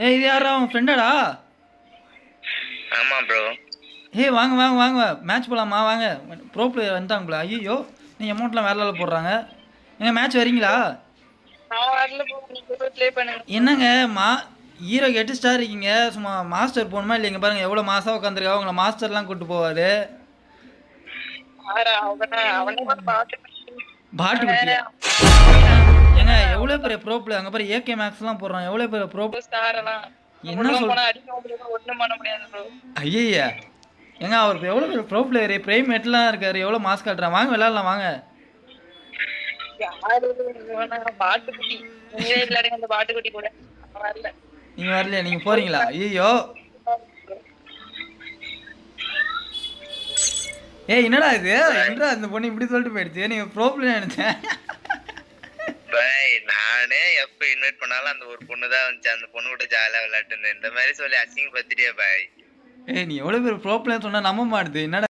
ஏய் இது யாரா உன் ஃப்ரெண்டாடா? ஆமா ப்ரோ. ஏய் வாங்க வாங்க வாங்க மேட்ச் போலாமா வாங்க. ப்ரோ பிளேயர் வந்துட்டாங்களா? ஐயோ நீ அமௌண்ட்லாம் வேற லெவலில் போடுறாங்க. எங்க மேட்ச் வரீங்களா? நான் வரல ப்ரோ, நீங்க போய் ப்ளே பண்ணுங்க. என்னங்க மா ஹீரோ 8 ஸ்டார் இருக்கீங்க, சும்மா மாஸ்டர் போகணுமா இல்லைங்க? பாருங்க எவ்வளோ மாசம் உட்காந்துருக்கா, உங்களை மாஸ்டர்லாம் கூப்பிட்டு போவாரு. அவனே பாட்டு பாட்டு குட்டியா? ஏங்க எவ்வளோ பெரிய ப்ரோ பிளேயர் அங்கே பாரு, ஏகே மேக்ஸ்லாம் போடுறான், எவ்வளோ பெரிய ப்ரோ. ஸ்டாரெல்லாம் என்ன சொல் அடிக்க முடியாது, ஒண்ணும் பண்ண முடியாது ப்ரோ. ஐயா ஏங்க அவர் எவ்வளோ பெரிய ப்ரோ பிளேயர், பிரைம் ஹெட்லாம் இருக்காரு, எவ்வளோ மாஸ் காட்டுறான். வாங்க விளையாடலாம் வாங்க. யாரு பாட்டுக்குட்டி, நீங்களே விளையாடுங்க அந்த பாட்டுக்குட்டி கூட. நான் வரல. நீங்க வரலையா? நீங்க போறீங்களா? ஐயோ ஏய் என்னடா இது, என்னடா இந்த பொண்ணு இப்படி சொல்லிட்டு போயிடுச்சு. நீங்க ப்ரோ பிளேயர் நினைச்சேன். பாய் நானே எப்ப இன்வைட் பண்ணாலும் அந்த ஒரு பொண்ணு தான் வந்துச்சு, அந்த பொண்ணு கூட ஜாலியா விளையாட்டு இந்த மாதிரி சொல்லி அசிங்க பத்திரியா பாய். ஏய் நீ எவ்வளவு பேர் ப்ரோ பிளேயர் சொன்னா நம்ப மாட்டுது. என்னடா